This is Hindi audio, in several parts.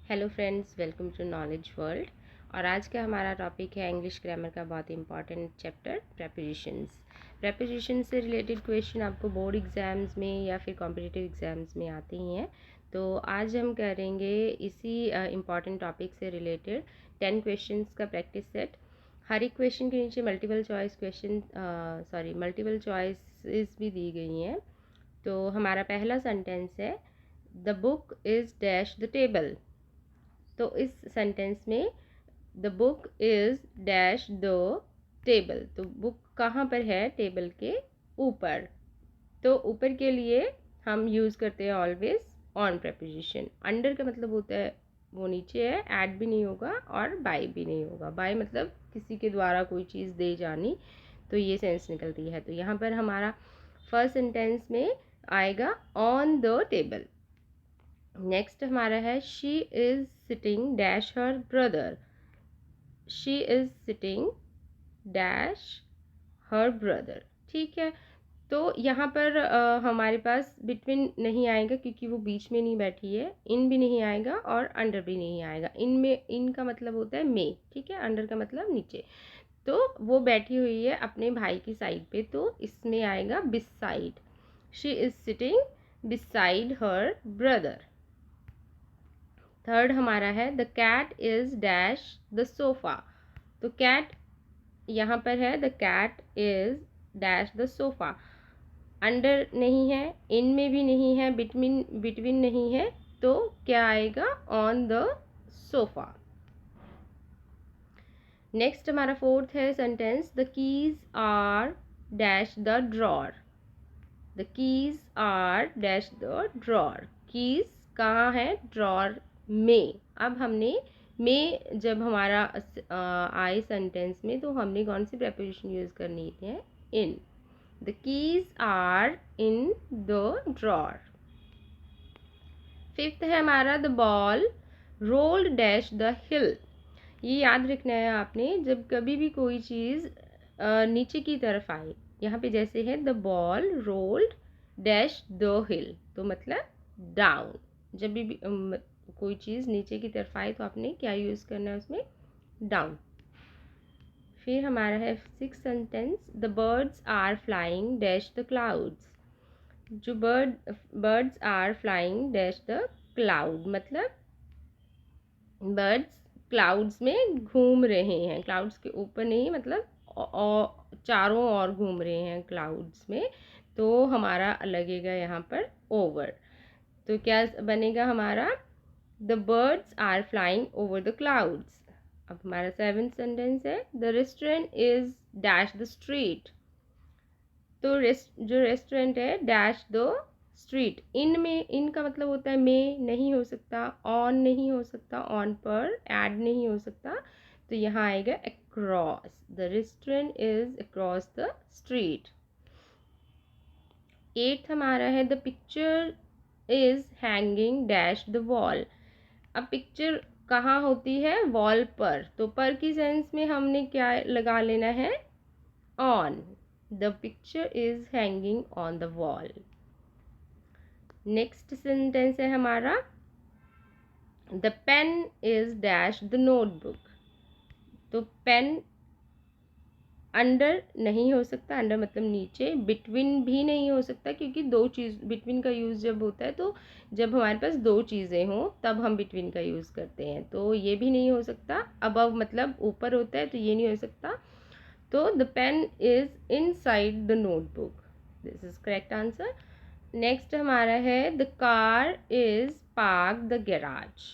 Hello friends, welcome to knowledge world. और आज का हमारा टॉपिक है इंग्लिश ग्रामर का बहुत इंपॉर्टेंट चैप्टर प्रेपोजिशंस। प्रेपोजिशन से रिलेटेड क्वेश्चन आपको बोर्ड एग्जाम्स में या फिर कॉम्पिटिटिव एग्जाम्स में आते ही हैं। तो आज हम करेंगे इसी इम्पॉर्टेंट टॉपिक से रिलेटेड 10 क्वेश्चंस का प्रैक्टिस सेट। हर एक क्वेश्चन के नीचे मल्टीपल चॉइसेस भी दी गई हैं। तो हमारा पहला सेंटेंस है, the book is dash the table. तो इस सेंटेंस में the book is dash the table, तो बुक कहाँ पर है? टेबल के ऊपर। तो ऊपर के लिए हम यूज़ करते हैं ऑलवेज ऑन प्रेपोजिशन। अंडर का मतलब होता है वो नीचे है, ऐड भी नहीं होगा और बाय भी नहीं होगा। बाय मतलब किसी के द्वारा कोई चीज़ दे जानी, तो ये सेंस निकलती है। तो यहाँ पर हमारा फर्स्ट सेंटेंस में आएगा ऑन द टेबल। नेक्स्ट हमारा है, she is sitting dash her brother. She is sitting dash her brother. ठीक है, तो यहाँ पर हमारे पास बिटवीन नहीं आएगा क्योंकि वो बीच में नहीं बैठी है। इन भी नहीं आएगा और अंडर भी नहीं आएगा। इन में इन का मतलब होता है में, ठीक है। अंडर का मतलब नीचे। तो वो बैठी हुई है अपने भाई की साइड पे, तो इसमें आएगा beside. She is sitting beside her brother. Third हमारा है, the cat is dash the sofa. तो कैट यहाँ पर है, the cat is dash the sofa. Under नहीं है, इन में भी नहीं है, बिटवीन नहीं है, तो क्या आएगा? On the sofa. नेक्स्ट हमारा फोर्थ है sentence, the keys are dash the drawer. The keys are dash the drawer. Keys कहाँ है? ड्रॉर में। अब हमने में जब हमारा आए सेंटेंस में, तो हमने कौन सी प्रेपोजिशन यूज़ करनी है? In. The keys are in the drawer. Fifth है हमारा, the ball rolled dash the hill. ये याद रखना है आपने, जब कभी भी कोई चीज़ नीचे की तरफ आए। यहाँ पे जैसे है, the ball rolled dash the हिल, तो मतलब डाउन। जब भी कोई चीज़ नीचे की तरफ आए तो आपने क्या यूज़ करना है उसमें? डाउन। फिर हमारा है six sentence, the birds are flying dash the clouds. जो birds are flying dash the cloud, मतलब बर्ड्स क्लाउड्स में घूम रहे हैं। क्लाउड्स के ऊपर नहीं, मतलब चारों ओर घूम रहे हैं क्लाउड्स में। तो हमारा लगेगा यहाँ पर ओवर। तो क्या बनेगा हमारा? The birds are flying over the clouds. अब हमारा सेवेंथ सेंटेंस है, the restaurant is dash the street. तो जो रेस्टोरेंट है डैश द स्ट्रीट। इन में इन का मतलब होता है में, नहीं हो सकता, ऑन नहीं हो सकता, ऑन पर ऐड नहीं हो सकता, तो यहाँ आएगा across. The restaurant is across the street. Eighth हमारा है, the picture is hanging dash the wall. अब पिक्चर कहाँ होती है? वॉल पर। तो पर की सेंस में हमने क्या लगा लेना है? On. The picture is hanging on the wall. Next sentence है हमारा, the pen is dash the notebook. तो पेन अंडर नहीं हो सकता, अंडर मतलब नीचे। बिटवीन भी नहीं हो सकता क्योंकि दो चीज़, बिटवीन का यूज़ जब होता है तो जब हमारे पास दो चीज़ें हों तब हम बिटवीन का यूज़ करते हैं। तो ये भी नहीं हो सकता। अबव मतलब ऊपर होता है, तो ये नहीं हो सकता। तो the pen is inside the notebook. This is correct answer. Next हमारा है, the car is park the garage.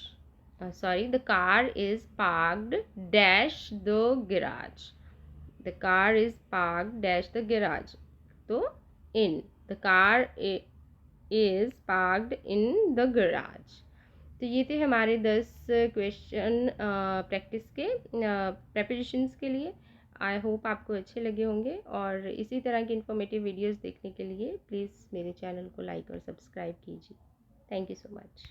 The car is parked dash the garage. The car is parked dash the garage, तो in. The car is parked in the garage. तो ये थे हमारे 10 क्वेश्चन प्रैक्टिस के प्रेपोजिशंस के लिए। आई होप आपको अच्छे लगे होंगे, और इसी तरह की इन्फॉर्मेटिव वीडियोस देखने के लिए प्लीज़ मेरे चैनल को लाइक और सब्सक्राइब कीजिए। Thank you so much.